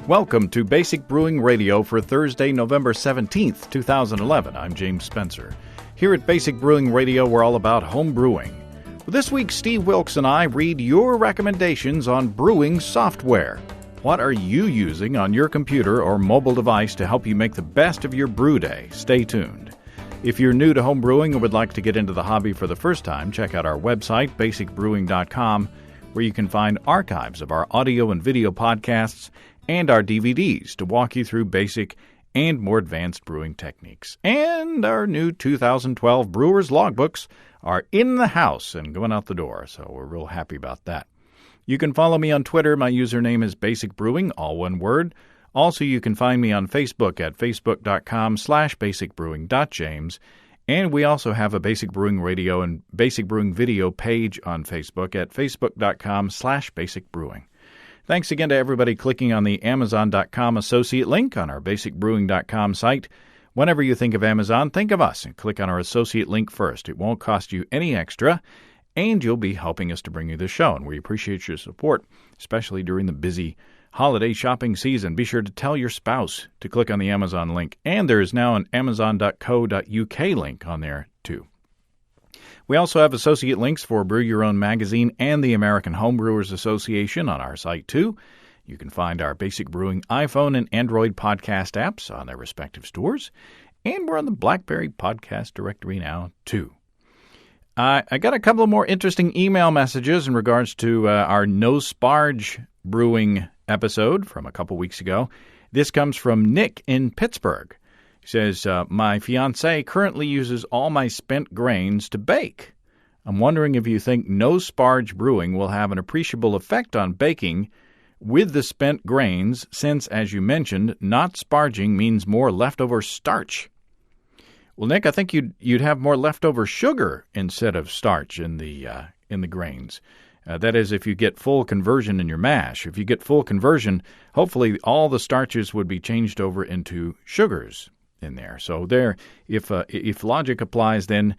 Welcome to Basic Brewing Radio for Thursday, November 17th, 2011. I'm James Spencer. Here at Basic Brewing Radio, we're all about home brewing. This week, Steve Wilkes and I read your recommendations on brewing software. What are you using on your computer or mobile device to help you make the best of your brew day? Stay tuned. If you're new to home brewing and would like to get into the hobby for the first time, check out our website, basicbrewing.com, where you can find archives of our audio and video podcasts and our DVDs to walk you through basic and more advanced brewing techniques. And our new 2012 Brewers Logbooks are in the house and going out the door, so we're real happy about that. You can follow me on Twitter. My username is Basic Brewing, all one word. Also, you can find me on Facebook at facebook.com/basicbrewing.james. And we also have a Basic Brewing Radio and Basic Brewing Video page on Facebook at facebook.com/basicbrewing. Thanks again to everybody clicking on the Amazon.com associate link on our basicbrewing.com site. Whenever you think of Amazon, think of us and click on our associate link first. It won't cost you any extra, and you'll be helping us to bring you the show. And we appreciate your support, especially during the busy holiday shopping season. Be sure to tell your spouse to click on the Amazon link. And there is now an amazon.co.uk link on there, too. We also have associate links for Brew Your Own magazine and the American Homebrewers Association on our site, too. You can find our Basic Brewing iPhone and Android podcast apps on their respective stores. And we're on the BlackBerry podcast directory now, too. I got a couple of more interesting email messages in regards to our No Sparge brewing episode from a couple weeks ago. This comes from Nick in Pittsburgh. He says, my fiancé currently uses all my spent grains to bake. I'm wondering if you think no sparge brewing will have an appreciable effect on baking with the spent grains, since, as you mentioned, not sparging means more leftover starch. Well, Nick, I think you'd have more leftover sugar instead of starch in the grains. That is, if you get full conversion in your mash. If you get full conversion, hopefully all the starches would be changed over into sugars in there. So there, if logic applies, then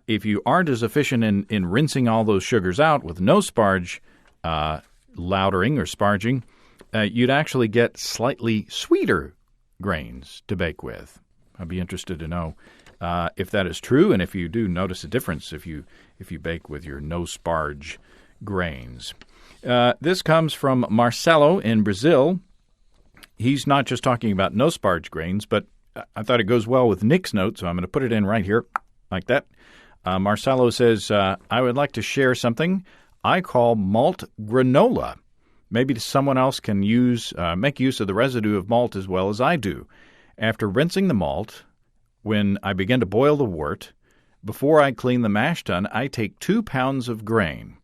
if you aren't as efficient in rinsing all those sugars out with no sparge lautering or sparging, you'd actually get slightly sweeter grains to bake with. I'd be interested to know if that is true, and if you do notice a difference if you bake with your no sparge grains. This comes from Marcelo in Brazil. He's not just talking about no sparge grains, but I thought it goes well with Nick's note, so I'm going to put it in right here like that. Marcelo says, I would like to share something I call malt granola. Maybe someone else can make use of the residue of malt as well as I do. After rinsing the malt, when I begin to boil the wort, before I clean the mash tun, I take 2 pounds of grain.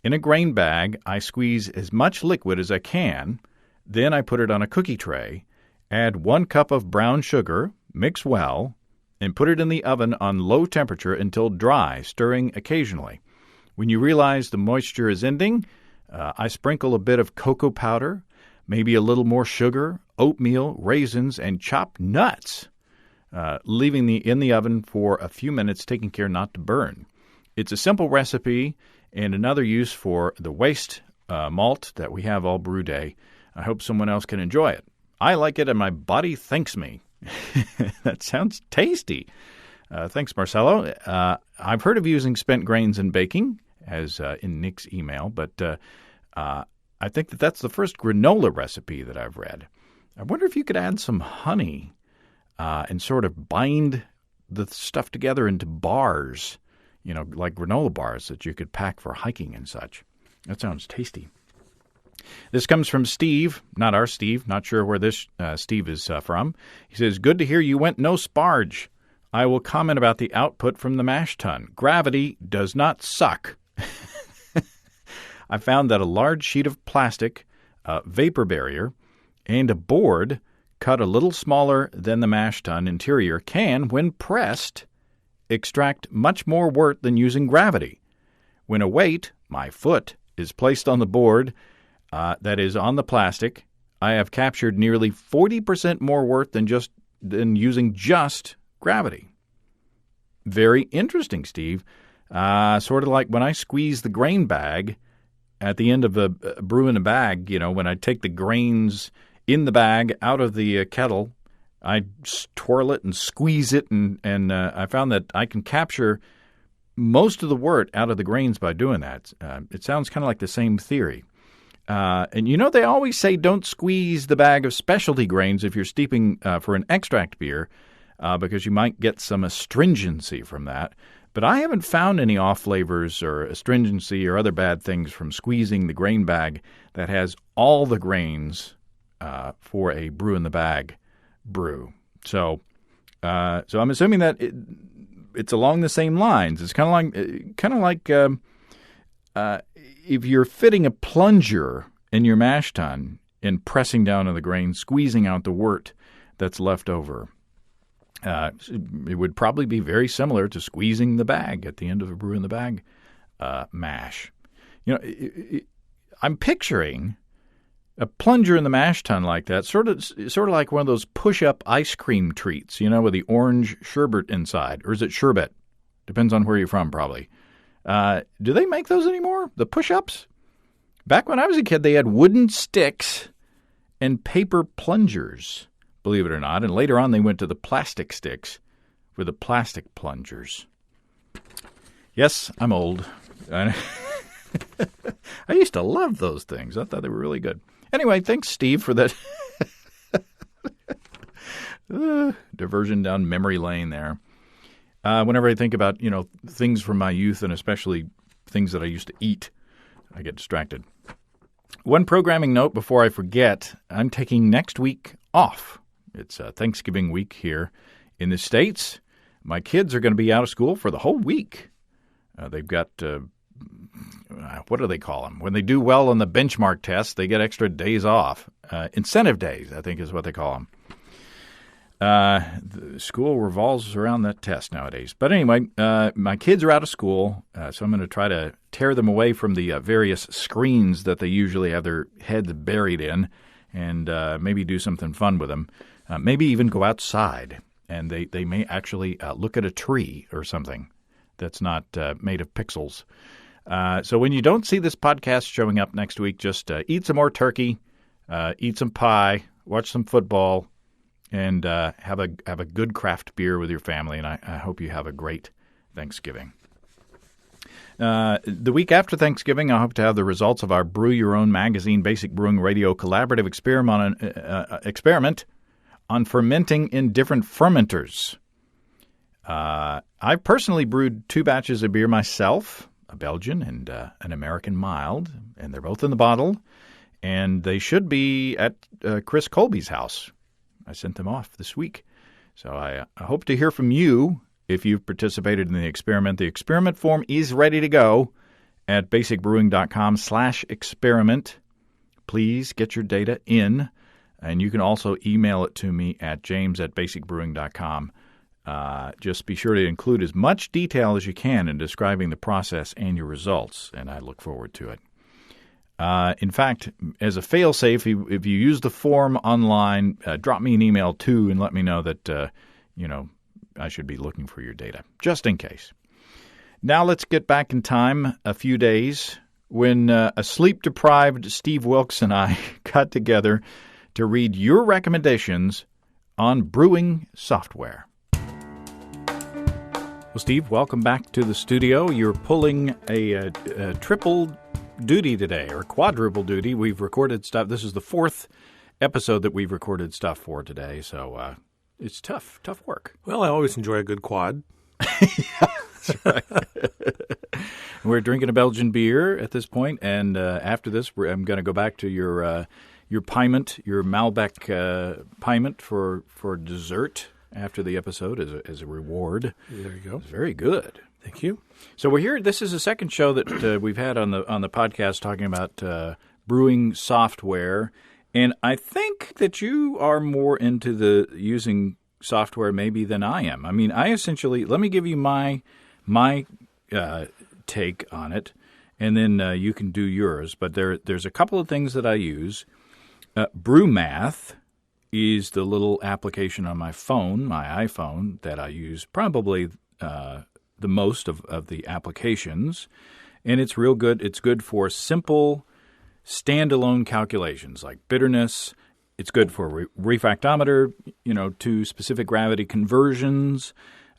In a grain bag, I squeeze as much liquid as I can. Then I put it on a cookie tray, add 1 cup of brown sugar, mix well, and put it in the oven on low temperature until dry, stirring occasionally. When you realize the moisture is ending, I sprinkle a bit of cocoa powder, maybe a little more sugar, oatmeal, raisins, and chopped nuts, leaving in the oven for a few minutes, taking care not to burn. It's a simple recipe and another use for the waste malt that we have all brew day. I hope someone else can enjoy it. I like it and my body thanks me. That sounds tasty. Thanks, Marcelo. I've heard of using spent grains in baking, as in Nick's email, but I think that's the first granola recipe that I've read. I wonder if you could add some honey and sort of bind the stuff together into bars, like granola bars that you could pack for hiking and such. That sounds tasty. This comes from Steve, not our Steve, not sure where this Steve is from. He says, good to hear you went no sparge. I will comment about the output from the mash tun. Gravity does not suck. I found that a large sheet of plastic, vapor barrier, and a board cut a little smaller than the mash tun interior can, when pressed, extract much more wort than using gravity. When a weight, my foot, is placed on the board, that is on the plastic, I have captured nearly 40% more wort than using just gravity. Very interesting, Steve. Sort of like when I squeeze the grain bag at the end of a brew in a bag, when I take the grains in the bag, out of the kettle. I twirl it and squeeze it, and I found that I can capture most of the wort out of the grains by doing that. It sounds kind of like the same theory. And they always say don't squeeze the bag of specialty grains if you're steeping for an extract beer because you might get some astringency from that. But I haven't found any off flavors or astringency or other bad things from squeezing the grain bag that has all the grains for a brew in the bag brew. So I'm assuming that it's along the same lines. It's kind of like if you're fitting a plunger in your mash tun and pressing down on the grain, squeezing out the wort that's left over. It would probably be very similar to squeezing the bag at the end of a brew in the bag mash. I'm picturing a plunger in the mash tun like that, sort of like one of those push-up ice cream treats, with the orange sherbet inside. Or is it sherbet? Depends on where you're from, probably. Do they make those anymore? The push-ups? Back when I was a kid, they had wooden sticks and paper plungers, believe it or not. And later on, they went to the plastic sticks with the plastic plungers. Yes, I'm old. I used to love those things. I thought they were really good. Anyway, thanks, Steve, for that diversion down memory lane there. Whenever I think about, things from my youth and especially things that I used to eat, I get distracted. One programming note before I forget, I'm taking next week off. It's Thanksgiving week here in the States. My kids are going to be out of school for the whole week. They've got, what do they call them? When they do well on the benchmark test, they get extra days off. Incentive days, I think is what they call them. The school revolves around that test nowadays. But anyway, my kids are out of school, so I'm going to try to tear them away from the various screens that they usually have their heads buried in and maybe do something fun with them. Maybe even go outside, and they may actually look at a tree or something that's not made of pixels. So when you don't see this podcast showing up next week, just eat some more turkey, eat some pie, watch some football, and have a good craft beer with your family. And I hope you have a great Thanksgiving. The week after Thanksgiving, I hope to have the results of our Brew Your Own Magazine Basic Brewing Radio Collaborative experiment on fermenting in different fermenters. I've personally brewed 2 batches of beer myself, a Belgian and an American mild, and they're both in the bottle, and they should be at Chris Colby's house. I sent them off this week. So I hope to hear from you if you've participated in the experiment. The experiment form is ready to go at basicbrewing.com/experiment. Please get your data in, and you can also email it to me at james@basicbrewing.com. Just be sure to include as much detail as you can in describing the process and your results, and I look forward to it. In fact, as a fail-safe, if you use the form online, drop me an email too and let me know that, I should be looking for your data, just in case. Now let's get back in time a few days when a sleep-deprived Steve Wilkes and I got together to read your recommendations on brewing software. Well, Steve, welcome back to the studio. You're pulling a triple duty today, or quadruple duty. We've recorded stuff. This is the 4th episode that we've recorded stuff for today, so it's tough work. Well, I always enjoy a good quad. Yeah, that's right. We're drinking a Belgian beer at this point, and after this, I'm going to go back to your Piment, your Malbec Piment for dessert after the episode as a reward. There you go. It's very good. Thank you. So we're here. This is the second show that we've had on the podcast talking about brewing software, and I think that you are more into the using software maybe than I am. I mean, I essentially let me give you my take on it, and then you can do yours. But there's a couple of things that I use. BrewMath is the little application on my phone, my iPhone, that I use probably the most of the applications, and it's real good. It's good for simple, standalone calculations like bitterness It's good for refractometer, 2 specific gravity conversions.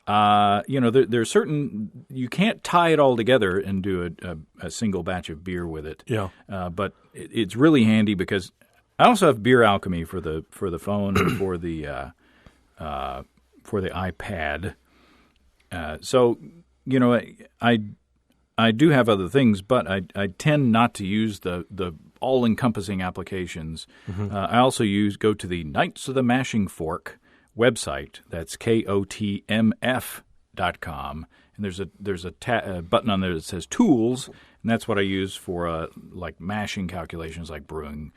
There's certain – you can't tie it all together and do a single batch of beer with it. Yeah. But it's really handy because I also have Beer Alchemy for the phone and for the iPad. I do have other things, but I tend not to use the all-encompassing applications. Mm-hmm. I also go to the Knights of the Mashing Fork website. That's KOTMF.com, and there's a button on there that says Tools, and that's what I use for like mashing calculations, like brewing,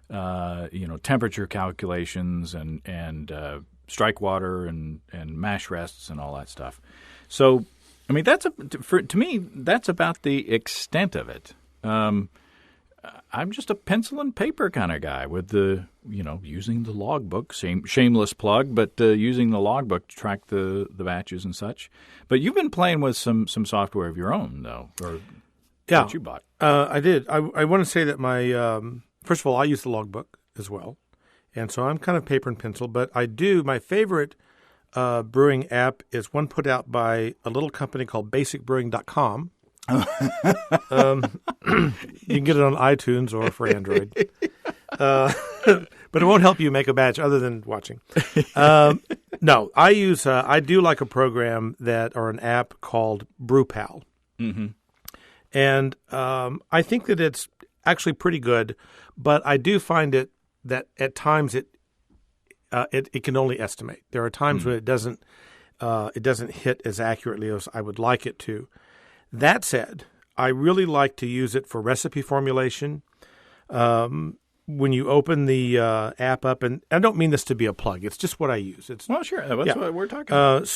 temperature calculations and strike water and mash rests and all that stuff. So, I mean, to me, that's about the extent of it. I'm just a pencil and paper kind of guy with using the logbook. Shameless plug, but using the logbook to track the batches and such. But you've been playing with some software of your own, though, that you bought. I did. I want to say that first of all, I use the logbook as well. And so I'm kind of paper and pencil, but my favorite brewing app is one put out by a little company called basicbrewing.com. You can get it on iTunes or for Android. But it won't help you make a batch other than watching. No, I do like a program or an app called BrewPal. Mm-hmm. And I think that it's actually pretty good, but I do find it that at times it can only estimate. There are times when it doesn't hit as accurately as I would like it to. That said, I really like to use it for recipe formulation. When you open the app up, and I don't mean this to be a plug, it's just what I use. Well, sure, that's what we're talking about.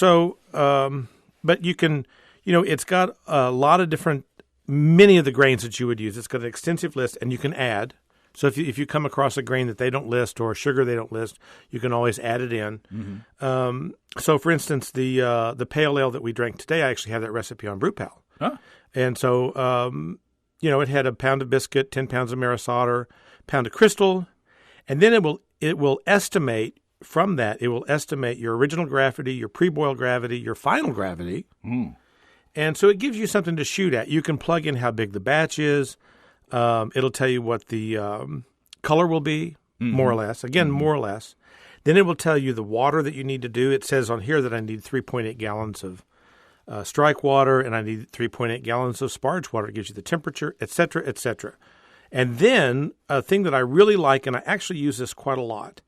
But you can, it's got a lot of many of the grains that you would use. It's got an extensive list, and you can add. So if you come across a grain that they don't list or sugar they don't list, you can always add it in. Mm-hmm. So, for instance, the pale ale that we drank today, I actually have that recipe on BrewPal. Huh. And so, it had a pound of biscuit, 10 pounds of maris otter, pound of crystal, and then it will estimate from that. It will estimate your original gravity, your pre-boil gravity, your final gravity, and so it gives you something to shoot at. You can plug in how big the batch is. It'll tell you what the color will be, more or less. Again, more or less. Then it will tell you the water that you need to do. It says on here that I need 3.8 gallons of strike water, and I need 3.8 gallons of sparge water. It gives you the temperature, et cetera, et cetera. And then a thing that I really like, and I actually use this quite a lot,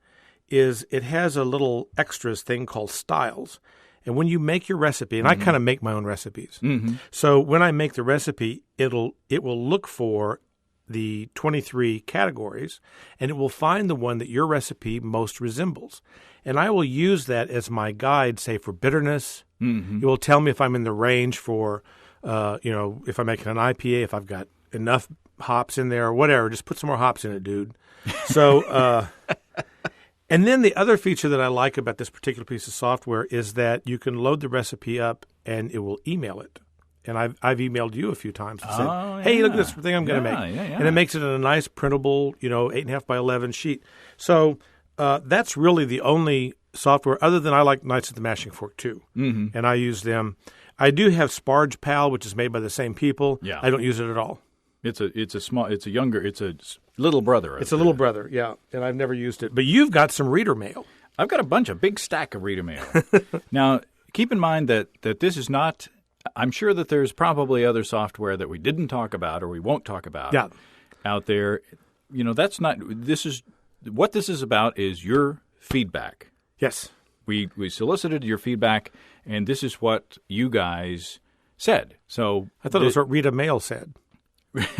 is it has a little extras thing called styles. And when you make your recipe, and I kind of make my own recipes. Mm-hmm. So when I make the recipe, it will look for the 23 categories, and it will find the one that your recipe most resembles. And I will use that as my guide, say, for bitterness. Mm-hmm. It will tell me if I'm in the range for, if I'm making an IPA, if I've got enough hops in there or whatever. Just put some more hops in it, dude. So, and then the other feature that I like about this particular piece of software is that you can load the recipe up and it will email it. And I've emailed you a few times and said, hey, look at this thing I'm going to make. Yeah. And it makes it in a nice printable, 8.5 by 11 sheet. So that's really the only software, other than I like Knights of the Mashing Fork II. Mm-hmm. And I use them. I do have Sparge Pal, which is made by the same people. Yeah. I don't use it at all. It's a little brother. It's a little brother, yeah. And I've never used it. But you've got some reader mail. I've got a big stack of reader mail. Now, keep in mind that this is not – I'm sure that there's probably other software that we didn't talk about or we won't talk about out there. That's not – this is – what this is about is your feedback. Yes. We solicited your feedback, and this is what you guys said. So I thought it was what Rita Mail said.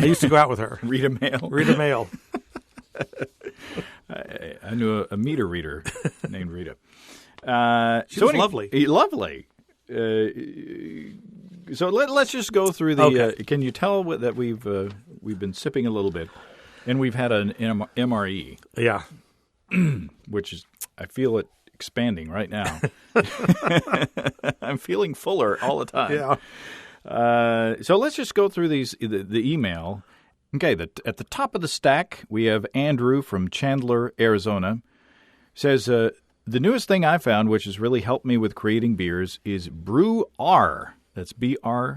I used to go out with her. Rita Mail? Rita Mail. I knew a meter reader named Rita. She was lovely. Lovely. So let's just go through the. Okay. Can you tell that we've been sipping a little bit, and we've had an MRE. Yeah. Which is, I feel it expanding right now. I'm feeling fuller all the time. Yeah. So let's just go through the email. Okay, at the top of the stack, we have Andrew from Chandler, Arizona. Says, the newest thing I found, which has really helped me with creating beers, is Brew R. That's BREWR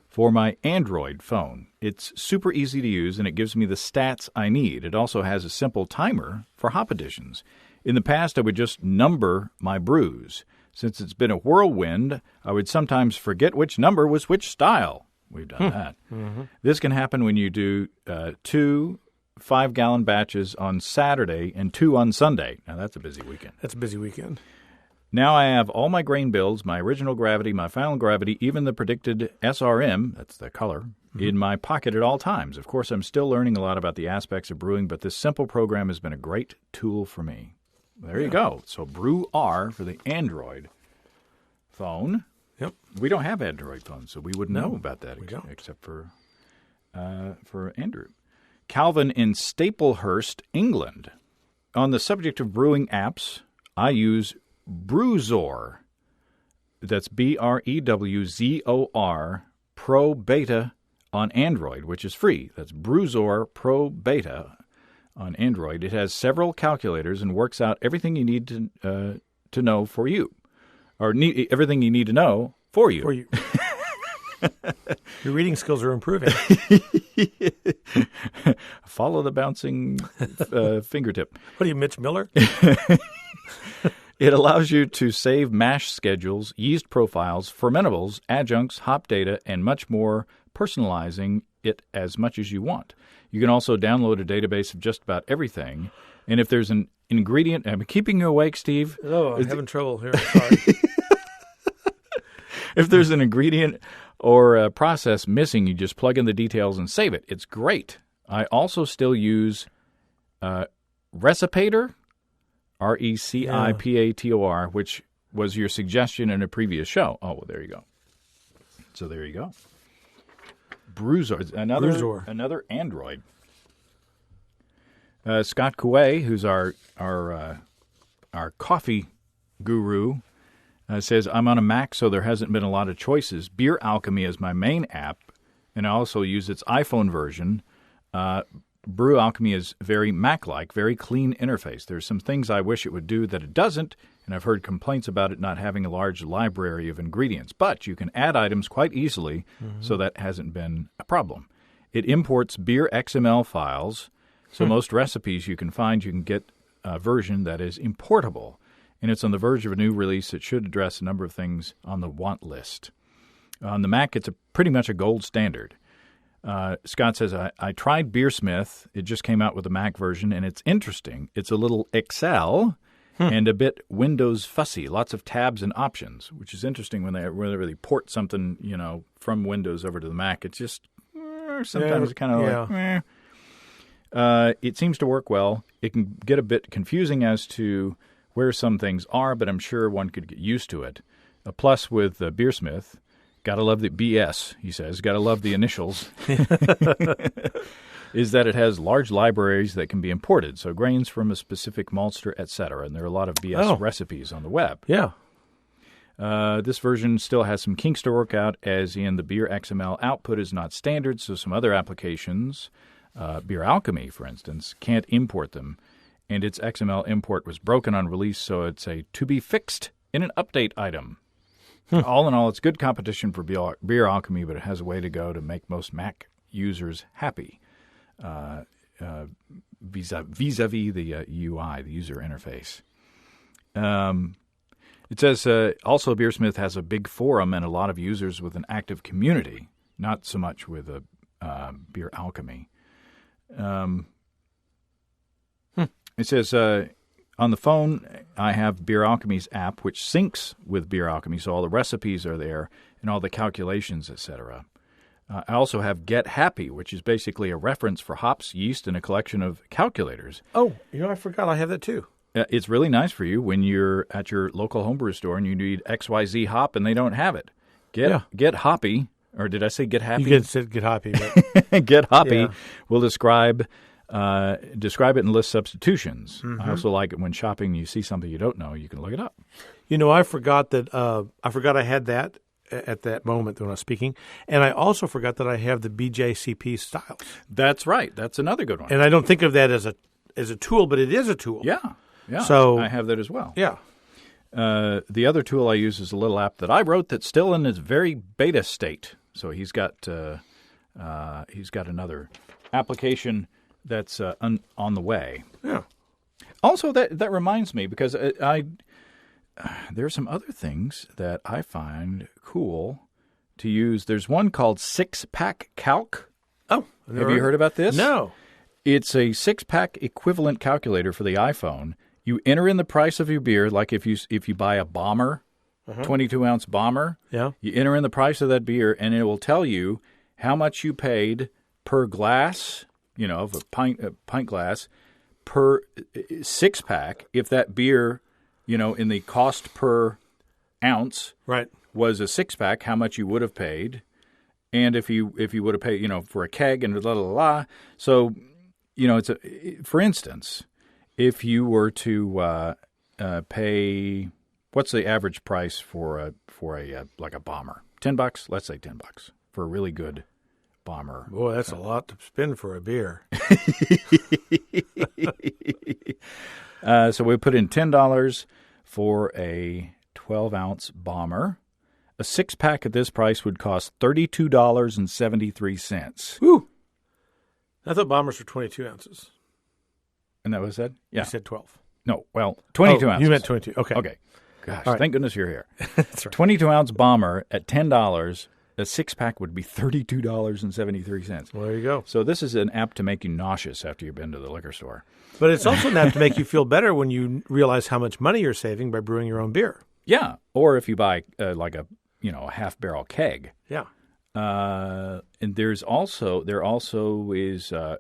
for my Android phone. It's super easy to use, and it gives me the stats I need. It also has a simple timer for hop additions. In the past, I would just number my brews. Since it's been a whirlwind, I would sometimes forget which number was which style. We've done that. Mm-hmm. This can happen when you do 2 5-gallon batches on Saturday and 2 on Sunday. Now, that's a busy weekend. That's a busy weekend. Now I have all my grain builds, my original gravity, my final gravity, even the predicted SRM, that's the color, in my pocket at all times. Of course, I'm still learning a lot about the aspects of brewing, but this simple program has been a great tool for me. There you go. So Brew R for the Android phone. Yep. We don't have Android phones, so we wouldn't know about that except for Andrew. Calvin in Staplehurst, England. On the subject of brewing apps, I use Brewzor. That's BREWZOR Pro Beta on Android, which is free. That's Brewzor Pro Beta on Android. It has several calculators and works out everything you need to know for you, or everything you need to know for you. For you. Your reading skills are improving. Follow the bouncing fingertip. What are you, Mitch Miller? It allows you to save mash schedules, yeast profiles, fermentables, adjuncts, hop data, and much more, personalizing it as much as you want. You can also download a database of just about everything. And if there's an ingredient... I'm keeping you awake, Steve. Oh, I'm having trouble here. Sorry. If there's an ingredient or a process missing, you just plug in the details and save it. It's great. I also still use Recipator, RECIPATOR, which was your suggestion in a previous show. Oh, well, there you go. So there you go. Brewzor, another Android. Scott Coué, who's our coffee guru, says, I'm on a Mac, so there hasn't been a lot of choices. Beer Alchemy is my main app, and I also use its iPhone version. Brew Alchemy is very Mac-like, very clean interface. There's some things I wish it would do that it doesn't, and I've heard complaints about it not having a large library of ingredients. But you can add items quite easily, so that hasn't been a problem. It imports beer XML files, so most recipes you can get a version that is importable. And it's on the verge of a new release. It should address a number of things on the want list. On the Mac, it's pretty much a gold standard. Scott says, I tried Beersmith. It just came out with a Mac version, and it's interesting. It's a little Excel and a bit Windows fussy. Lots of tabs and options, which is interesting when they really port something, from Windows over to the Mac. It's just sometimes kind of it seems to work well. It can get a bit confusing as to where some things are, but I'm sure one could get used to it. A plus with Beersmith, gotta love the BS, he says, gotta love the initials, is that it has large libraries that can be imported, so grains from a specific maltster, etc., and there are a lot of BS recipes on the web. Yeah. This version still has some kinks to work out, as in the Beer XML output is not standard, so some other applications, Beer Alchemy, for instance, can't import them. And its XML import was broken on release, so it's a to-be-fixed in an update item. All in all, it's good competition for Beer Alchemy, but it has a way to go to make most Mac users happy vis-a-vis the UI, the user interface. It says, also Beersmith has a big forum and a lot of users with an active community, not so much with Beer Alchemy. It says, on the phone, I have Beer Alchemy's app, which syncs with Beer Alchemy, so all the recipes are there and all the calculations, etc. I also have Get Happy, which is basically a reference for hops, yeast, and a collection of calculators. Oh, I forgot I have that too. It's really nice for you when you're at your local homebrew store and you need XYZ hop and they don't have it. Get Hoppy, or did I say Get Happy? You said Get Hoppy. But... Get Hoppy will describe it and list substitutions. I also like it when shopping, you see something you don't know, you can look it up. I forgot that I had that at that moment when I was speaking, and I also forgot that I have the BJCP styles. That's right. That's another good one. And I don't think of that as a tool, but it is a tool. Yeah. So I have that as well. Yeah. The other tool I use is a little app that I wrote that's still in its very beta state. So he's got another application that's on the way. Yeah. Also, that reminds me, because there are some other things that I find cool to use. There's one called 6-Pack Calc. Oh, have you heard about this? No. It's a 6-pack equivalent calculator for the iPhone. You enter in the price of your beer, like if you buy a bomber, 22-ounce bomber. Yeah. You enter in the price of that beer, and it will tell you how much you paid per glass, of a pint glass, per 6-pack. If that beer, in the cost per ounce, right, was a 6-pack, how much you would have paid, and if you would have paid, for a keg and blah blah blah. So, for instance, if you were to pay, what's the average price for a like a bomber? $10. Let's say $10 for a really good bomber. Boy, that's a lot to spend for a beer. So we put in $10 for a 12-ounce bomber. A 6-pack at this price would cost $32.73. Whew. I thought bombers were 22 ounces. And that was it? Yeah. You said 12. No, 22 ounces. You meant 22. Okay. Okay. Gosh, right. Thank goodness you're here. That's right. 22-ounce bomber at $10, a 6-pack would be $32.73. Well, there you go. So this is an app to make you nauseous after you've been to the liquor store. But it's also an app to make you feel better when you realize how much money you're saving by brewing your own beer. Yeah, or if you buy like a half-barrel keg. Yeah. And there also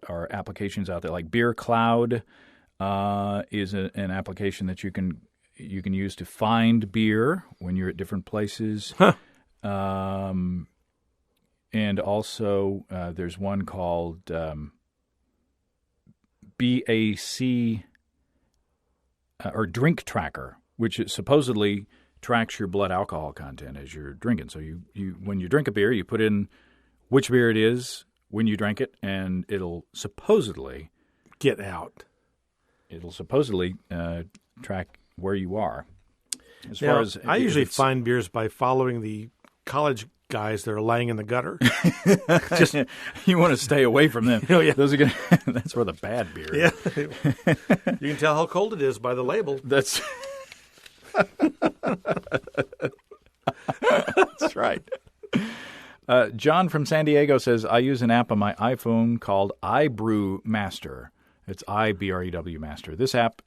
are applications out there like Beer Cloud is an application that you can use to find beer when you're at different places. Huh. And also there's one called BAC or Drink Tracker, which is supposedly tracks your blood alcohol content as you're drinking. So you when you drink a beer, you put in which beer it is when you drank it, and it'll supposedly get out. It'll supposedly track where you are. As now, far as I usually find beers by following the college guys that are laying in the gutter. Just you want to stay away from them. Oh, yeah. Those are that's where the bad beer is. Yeah. You can tell how cold it is by the label. That's right. John from San Diego says, I use an app on my iPhone called iBrew Master. It's iBrew Master. This app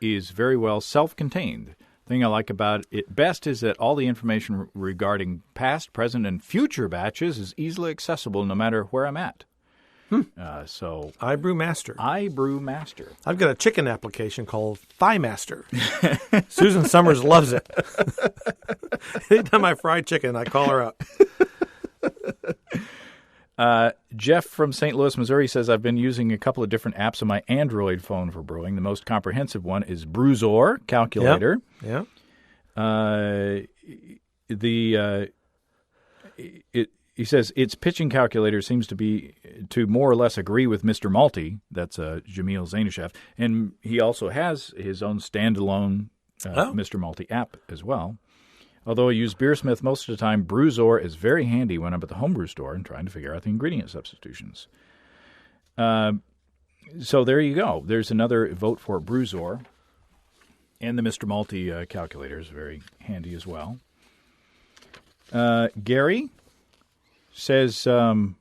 is very well self-contained. The thing I like about it best is that all the information regarding past, present, and future batches is easily accessible no matter where I'm at. So iBrew Master. iBrew Master. I've got a chicken application called Thigh Master. Susan Summers loves it. Anytime I fry chicken, I call her up. Jeff from St. Louis, Missouri says, I've been using a couple of different apps on my Android phone for brewing. The most comprehensive one is Brewzor Calculator. Yeah. He says its pitching calculator seems to more or less agree with Mr. Malty. That's Jamil Zainashev. And he also has his own standalone Mr. Malty app as well. Although I use Beersmith most of the time, Brewzor is very handy when I'm at the homebrew store and trying to figure out the ingredient substitutions. So there you go. There's another vote for Brewzor. And the Mr. Malty calculator is very handy as well. Gary says, I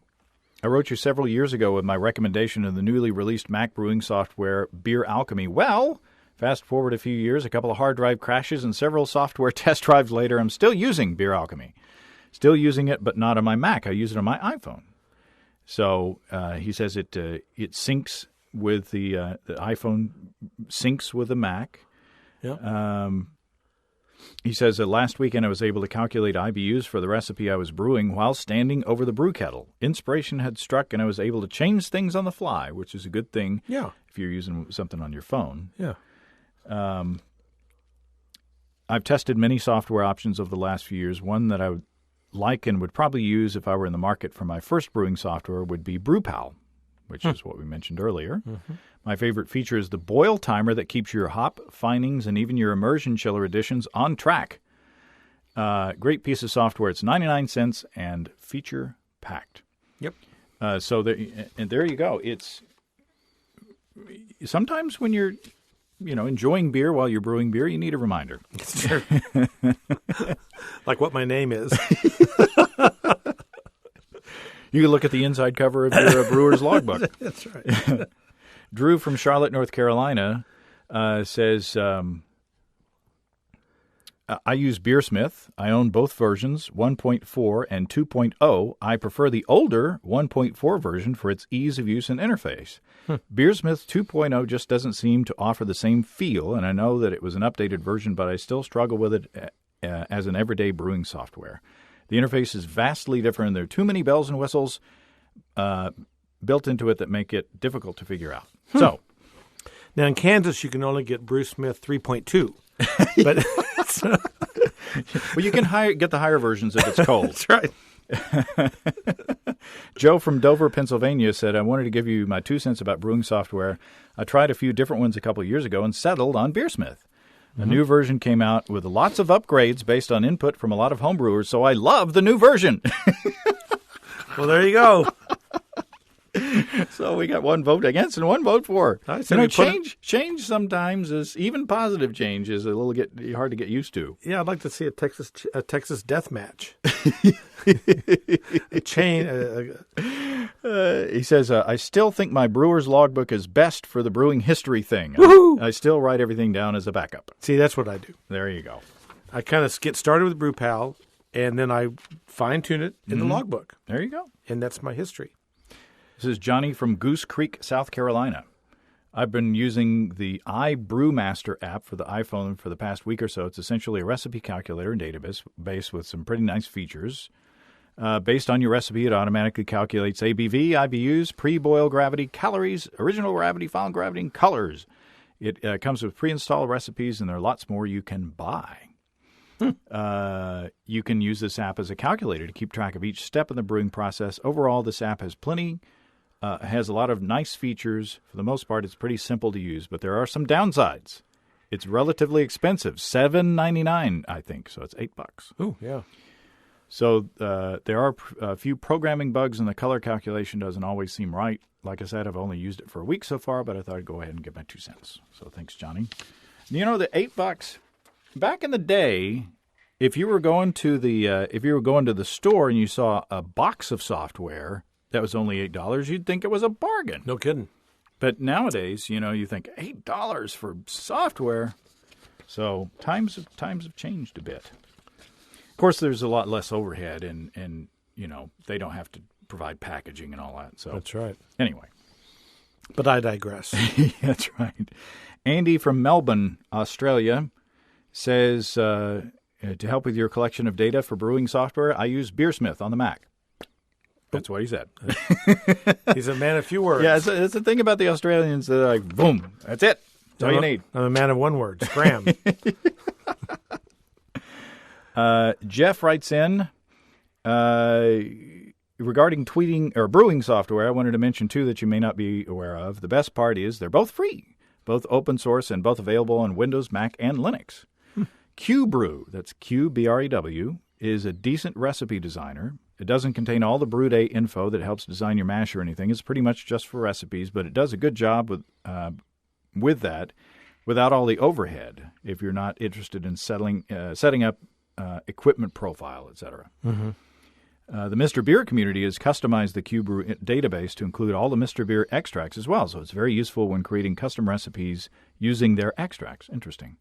wrote you several years ago with my recommendation of the newly released Mac brewing software, Beer Alchemy. Well, fast forward a few years, a couple of hard drive crashes, and several software test drives later, I'm still using Beer Alchemy. Still using it, but not on my Mac. I use it on my iPhone. So he says it syncs with the iPhone, syncs with the Mac. Yeah. He says that last weekend I was able to calculate IBUs for the recipe I was brewing while standing over the brew kettle. Inspiration had struck, and I was able to change things on the fly, which is a good thing if you're using something on your phone. Yeah. I've tested many software options over the last few years. One that I would like and would probably use if I were in the market for my first brewing software would be BrewPal. which is what we mentioned earlier. My favorite feature is the boil timer that keeps your hop, finings, and even your immersion chiller additions on track. Great piece of software. It's 99 cents and feature packed. Yep. So there you go. It's sometimes when you're enjoying beer while you're brewing beer, you need a reminder. It's true. Like what my name is. You can look at the inside cover of your brewer's logbook. That's right. Drew from Charlotte, North Carolina, says, I use Beersmith. I own both versions, 1.4 and 2.0. I prefer the older 1.4 version for its ease of use and interface. Beersmith 2.0 just doesn't seem to offer the same feel, and I know that it was an updated version, but I still struggle with it as an everyday brewing software. The interface is vastly different. There are too many bells and whistles built into it that make it difficult to figure out. So, now in Kansas, you can only get Brewsmith 3.2. But well, you can get the higher versions if it's cold. That's right. Joe from Dover, Pennsylvania said, I wanted to give you my 2 cents about brewing software. I tried a few different ones a couple of years ago and settled on Beersmith. A new version came out with lots of upgrades based on input from a lot of homebrewers, so I love the new version. Well, there you go. So we got one vote against and one vote for. I said change sometimes is, even positive change is a little hard to get used to. Yeah, I'd like to see a Texas death match. He says, I still think my brewer's logbook is best for the brewing history thing. I still write everything down as a backup. See, that's what I do. There you go. I kind of get started with BrewPal, and then I fine-tune it in the logbook. There you go. And that's my history. This is Johnny from Goose Creek, South Carolina. I've been using the iBrewmaster app for the iPhone for the past week or so. It's essentially a recipe calculator and database with some pretty nice features. Based on your recipe, it automatically calculates ABV, IBUs, pre-boil gravity, calories, original gravity, final gravity, and colors. It comes with pre-installed recipes, and there are lots more you can buy. You can use this app as a calculator to keep track of each step in the brewing process. Overall, this app has has a lot of nice features. For the most part, it's pretty simple to use, but there are some downsides. It's relatively expensive, $7.99, I think, so it's $8. Oh, yeah. So there are a few programming bugs, and the color calculation doesn't always seem right. Like I said, I've only used it for a week so far, but I thought I'd go ahead and give my 2 cents. So thanks, Johnny. You know, the $8 back in the day, if you were going to the store and you saw a box of software that was only $8, you'd think it was a bargain. No kidding. But nowadays, you think $8 for software. So times have changed a bit. Of course, there's a lot less overhead, and they don't have to provide packaging and all that. So that's right. Anyway, but I digress. That's right. Andy from Melbourne, Australia, says to help with your collection of data for brewing software, I use Beersmith on the Mac. That's what he said. He's a man of few words. Yeah, it's the thing about the Australians. They're like, boom, that's it. That's all you need. I'm a man of one word, scram. Jeff writes in, regarding tweeting or brewing software, I wanted to mention two that you may not be aware of. The best part is they're both free, both open source and both available on Windows, Mac, and Linux. QBrew, that's QBREW, is a decent recipe designer. It doesn't contain all the brew day info that helps design your mash or anything. It's pretty much just for recipes, but it does a good job with that without all the overhead if you're not interested in setting up equipment profile, etc. Mm-hmm. The Mr. Beer community has customized the QBrew database to include all the Mr. Beer extracts as well, so it's very useful when creating custom recipes using their extracts. Interesting.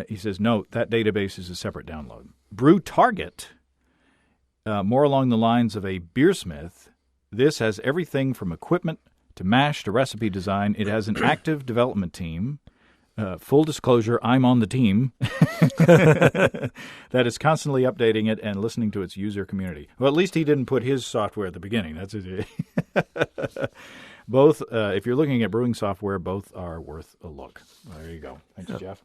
He says, note, that database is a separate download. Brew Target, more along the lines of a Beersmith. This has everything from equipment to mash to recipe design. It has an active development team. Full disclosure, I'm on the team that is constantly updating it and listening to its user community. Well, at least he didn't put his software at the beginning. That's it. Both, if you're looking at brewing software, both are worth a look. There you go. Thanks, Jeff.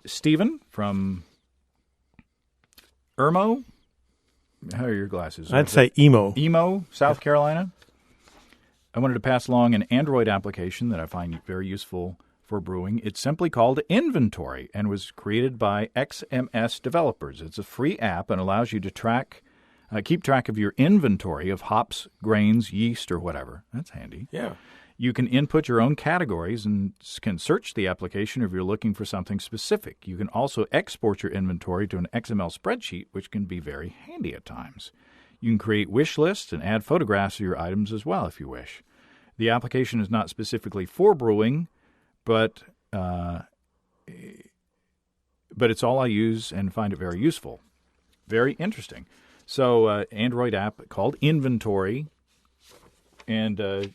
Stephen from Irmo, How are your glasses? I'd say emo. Emo, South Carolina. I wanted to pass along an Android application that I find very useful for brewing. It's simply called Inventory and was created by XMS developers. It's a free app and allows you to keep track of your inventory of hops, grains, yeast, or whatever. That's handy. Yeah. You can input your own categories and can search the application if you're looking for something specific. You can also export your inventory to an XML spreadsheet, which can be very handy at times. You can create wish lists and add photographs of your items as well if you wish. The application is not specifically for brewing, but it's all I use and find it very useful. Very interesting. So Android app called Inventory, and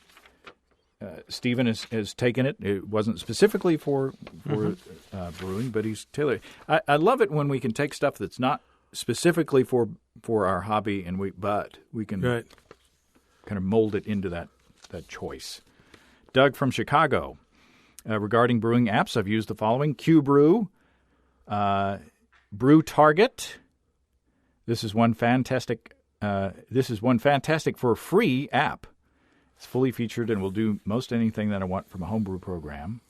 Stephen has taken it. It wasn't specifically for brewing, but he's tailored. I love it when we can take stuff that's not specifically for our hobby, and we can kind of mold it into that choice. Doug from Chicago. Regarding brewing apps, I've used the following: QBrew, Brew Target. This is one fantastic for a free app. It's fully featured and will do most anything that I want from a homebrew program.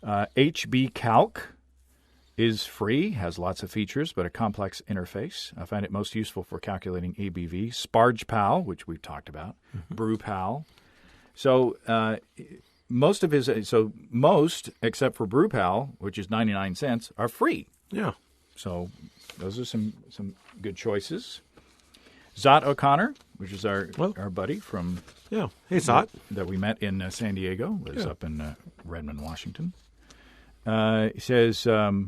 HB Calc is free, has lots of features, but a complex interface. I find it most useful for calculating ABV. SpargePal, which we've talked about. BrewPal. So most, except for BrewPal, which is 99 cents, are free. Yeah. So those are some good choices. Zot O'Connor, which is our buddy from hey Zot that we met in San Diego, lives up in Redmond, Washington. He says, I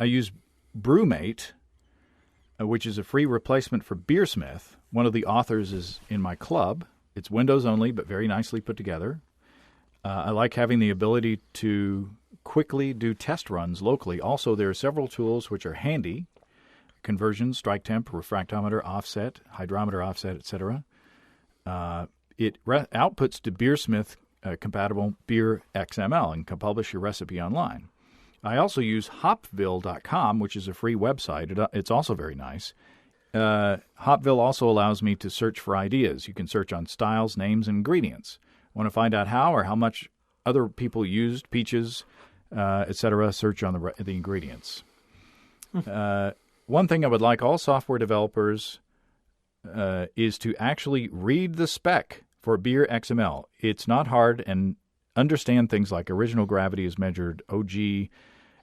use Brewmate, which is a free replacement for Beersmith. One of the authors is in my club. It's Windows only, but very nicely put together. I like having the ability to quickly do test runs locally. Also, there are several tools which are handy: conversion, strike temp, refractometer, offset, hydrometer offset, etc. It outputs to Beersmith compatible beer XML and can publish your recipe online. I also use hopville.com, which is a free website. It's also very nice. Hopville also allows me to search for ideas. You can search on styles, names, and ingredients. Want to find out how or how much other people used peaches, etc., search on the ingredients. One thing I would like all software developers is to actually read the spec for beer XML. It's not hard, and understand things like original gravity is measured, OG,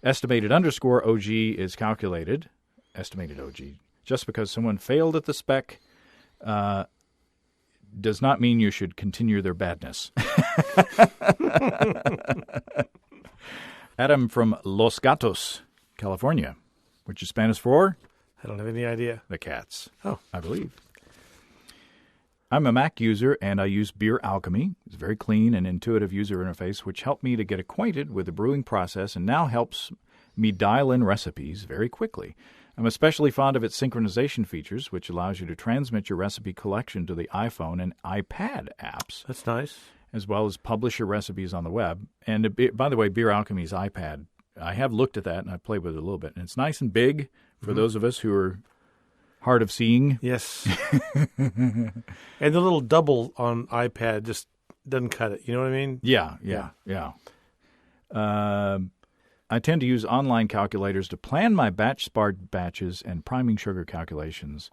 estimated underscore OG is calculated, estimated OG. Just because someone failed at the spec does not mean you should continue their badness. Adam from Los Gatos, California, which is Spanish for? I don't have any idea. The cats. Oh. I believe. I'm a Mac user, and I use Beer Alchemy. It's a very clean and intuitive user interface, which helped me to get acquainted with the brewing process and now helps me dial in recipes very quickly. I'm especially fond of its synchronization features, which allows you to transmit your recipe collection to the iPhone and iPad apps. That's nice. As well as publish your recipes on the web. And by the way, Beer Alchemy's iPad, I have looked at that and I played with it a little bit. And it's nice and big for those of us who are hard of seeing. Yes. And the little double on iPad just doesn't cut it. You know what I mean? Yeah. I tend to use online calculators to plan my batch sparge batches and priming sugar calculations.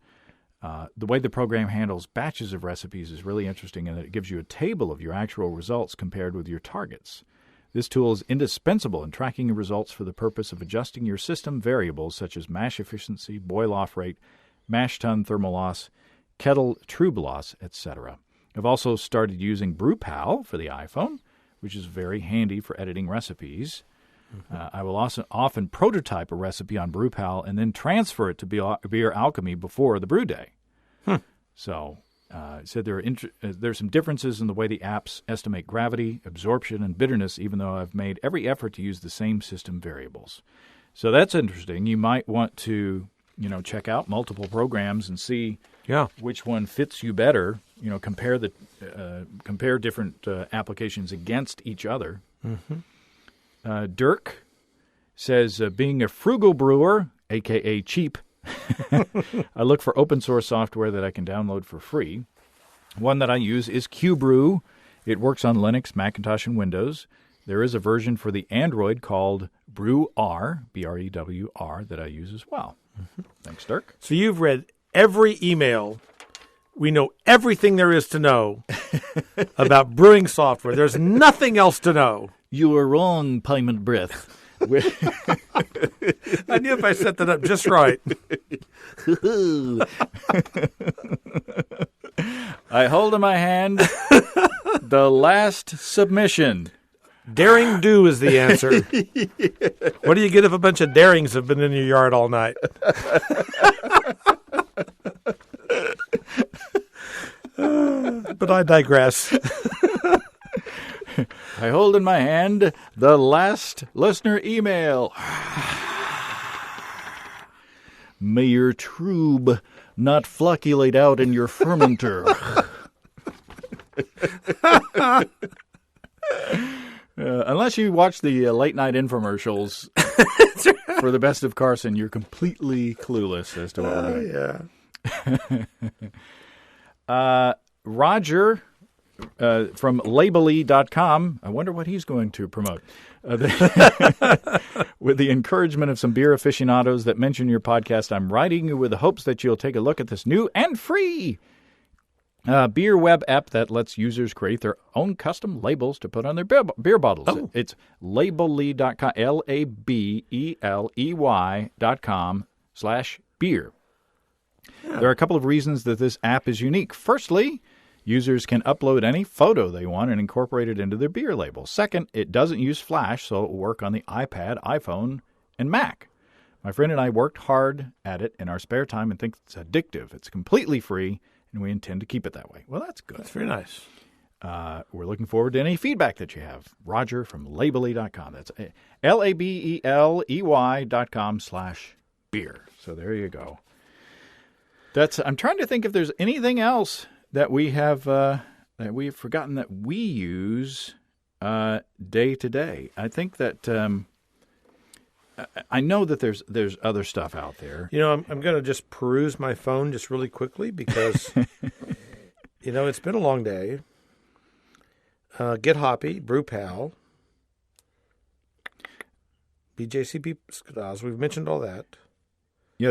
The way the program handles batches of recipes is really interesting in that it gives you a table of your actual results compared with your targets. This tool is indispensable in tracking your results for the purpose of adjusting your system variables such as mash efficiency, boil-off rate, mash tun thermal loss, kettle trub loss, etc. I've also started using BrewPal for the iPhone, which is very handy for editing recipes. I will also often prototype a recipe on BrewPal and then transfer it to Beer Alchemy before the brew day. So there's some differences in the way the apps estimate gravity, absorption, and bitterness, even though I've made every effort to use the same system variables. So that's interesting. You might want to check out multiple programs and see which one fits you better. Compare different applications against each other. Dirk says, being a frugal brewer, a.k.a. cheap, I look for open source software that I can download for free. One that I use is Brew. It works on Linux, Macintosh, and Windows. There is a version for the Android called Brew R, B-R-E-W-R, that I use as well. Thanks, Dirk. So you've read every email. We know everything there is to know about brewing software. There's nothing else to know. You were wrong, Payment Breath. I knew if I set that up just right. I hold in my hand the last submission. Daring do is the answer. What do you get if a bunch of darings have been in your yard all night? But I digress. I hold in my hand the last listener email. May your trube not flocculate out in your fermenter. Unless you watch the late night infomercials for the best of Carson, you're completely clueless as to what we're doing. Yeah. Roger from Labely.com. I wonder what he's going to promote. With the encouragement of some beer aficionados that mention your podcast, I'm writing you with the hopes that you'll take a look at this new and free beer web app that lets users create their own custom labels to put on their beer bottles. Oh. It's Labely.com, Labely.com/beer. Yeah. There are a couple of reasons that this app is unique. Firstly, users can upload any photo they want and incorporate it into their beer label. Second, it doesn't use Flash, so it will work on the iPad, iPhone, and Mac. My friend and I worked hard at it in our spare time and think it's addictive. It's completely free, and we intend to keep it that way. Well, that's good. That's very nice. We're looking forward to any feedback that you have. Roger from Labely.com. That's Labely.com/beer. So there you go. I'm trying to think if there's anything else that we have that we've forgotten that we use day to day. I think that I know that there's other stuff out there. You know, I'm going to just peruse my phone just really quickly because, you know, it's been a long day. Get Hoppy, Brew Pal, BJCP Skadaz. We've mentioned all that. Yeah,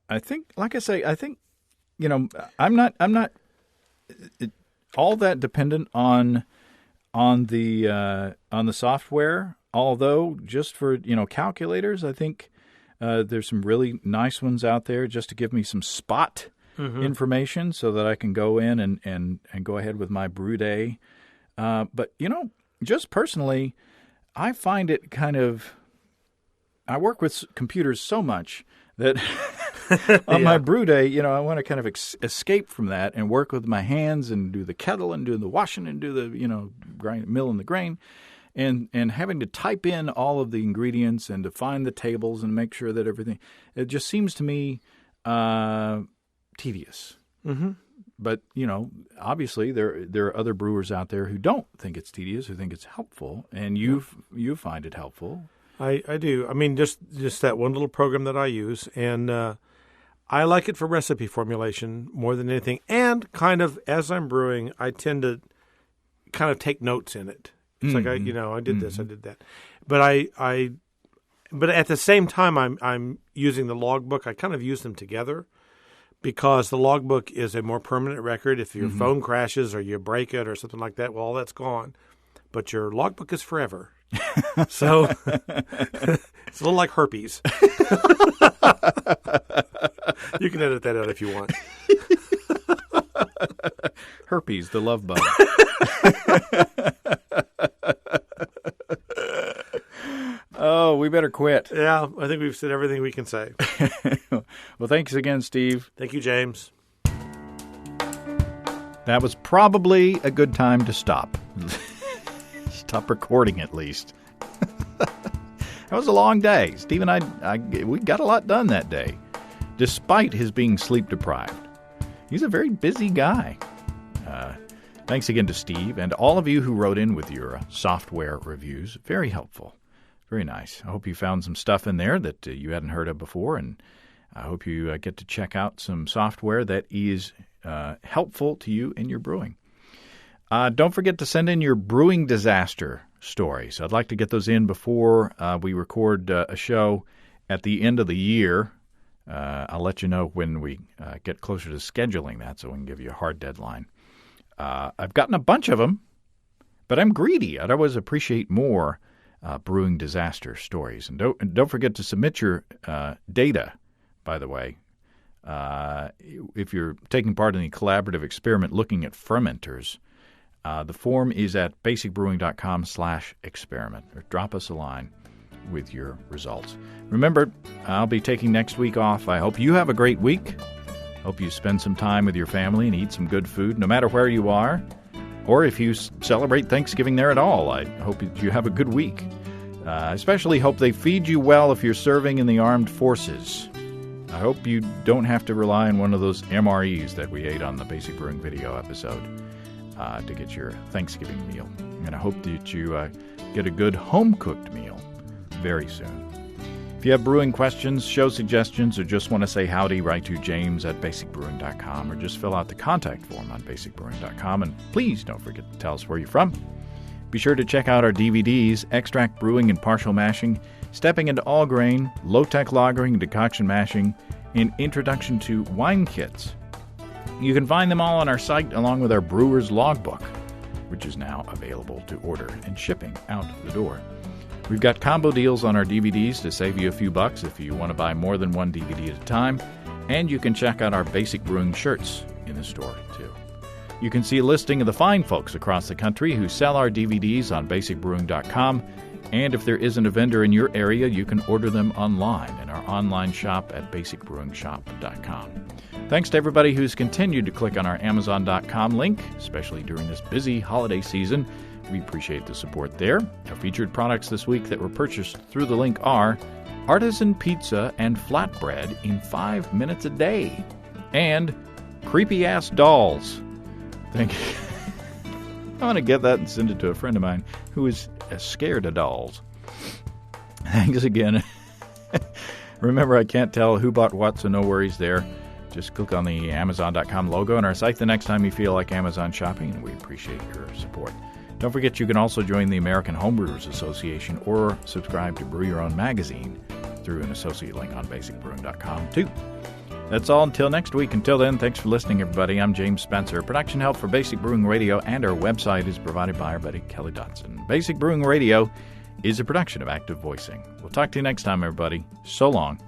I think, like I say, you know, I'm not all that dependent on the software. Although, just for, you know, calculators, I think there's some really nice ones out there just to give me some spot information so that I can go in and go ahead with my brew day. But, you know, just personally, I find it I work with computers so much that on my brew day, you know, I want to kind of escape from that and work with my hands and do the kettle and do the washing and do the, you know, milling the grain. And having to type in all of the ingredients and to find the tables and make sure that everything, it just seems to me tedious. Mm-hmm. But, you know, obviously there are other brewers out there who don't think it's tedious, who think it's helpful, and you find it helpful. I do. I mean, just that one little program that I use, and I like it for recipe formulation more than anything. And kind of as I'm brewing, I tend to kind of take notes in it. It's like I did this, I did that, but but at the same time, I'm using the logbook. I kind of use them together because the logbook is a more permanent record. If your phone crashes or you break it or something like that, well, all that's gone. But your logbook is forever. So it's a little like herpes. You can edit that out if you want. Herpes, the love bug. Oh, we better quit. Yeah, I think we've said everything we can say. Well, thanks again, Steve. Thank you, James. That was probably a good time to stop. Stop recording, at least. That was a long day. Steve and I we got a lot done that day, despite his being sleep deprived. He's a very busy guy. Thanks again to Steve and all of you who wrote in with your software reviews. Very helpful. Very nice. I hope you found some stuff in there that you hadn't heard of before, and I hope you get to check out some software that is helpful to you in your brewing. Don't forget to send in your brewing disaster stories. I'd like to get those in before we record a show at the end of the year. I'll let you know when we get closer to scheduling that so we can give you a hard deadline. I've gotten a bunch of them, but I'm greedy. I'd always appreciate more brewing disaster stories. And don't forget to submit your data, by the way. If you're taking part in the collaborative experiment looking at fermenters, the form is at basicbrewing.com/experiment. Or drop us a line with your results. Remember, I'll be taking next week off. I hope you have a great week. Hope you spend some time with your family and eat some good food, no matter where you are. Or if you celebrate Thanksgiving there at all, I hope you have a good week. I especially hope they feed you well if you're serving in the armed forces. I hope you don't have to rely on one of those MREs that we ate on the Basic Brewing video episode to get your Thanksgiving meal. And I hope that you get a good home-cooked meal very soon. If you have brewing questions, show suggestions, or just want to say howdy, write to james@basicbrewing.com or just fill out the contact form on basicbrewing.com. And please don't forget to tell us where you're from. Be sure to check out our DVDs, Extract Brewing and Partial Mashing, Stepping into All Grain, Low-Tech Lagering and Decoction Mashing, and Introduction to Wine Kits. You can find them all on our site along with our Brewer's Logbook, which is now available to order and shipping out the door. We've got combo deals on our DVDs to save you a few bucks if you want to buy more than one DVD at a time, and you can check out our Basic Brewing shirts in the store, too. You can see a listing of the fine folks across the country who sell our DVDs on basicbrewing.com, and if there isn't a vendor in your area, you can order them online in our online shop at basicbrewingshop.com. Thanks to everybody who's continued to click on our Amazon.com link, especially during this busy holiday season. We appreciate the support there. Our featured products this week that were purchased through the link are artisan pizza and flatbread in 5 minutes a day, and creepy-ass dolls. Thank you. I want to get that and send it to a friend of mine who is scared of dolls. Thanks again. Remember, I can't tell who bought what, so no worries there. Just click on the Amazon.com logo on our site the next time you feel like Amazon shopping, and we appreciate your support. Don't forget you can also join the American Homebrewers Association or subscribe to Brew Your Own magazine through an associate link on basicbrewing.com, too. That's all until next week. Until then, thanks for listening, everybody. I'm James Spencer. Production help for Basic Brewing Radio and our website is provided by our buddy Kelly Dotson. Basic Brewing Radio is a production of Active Voicing. We'll talk to you next time, everybody. So long.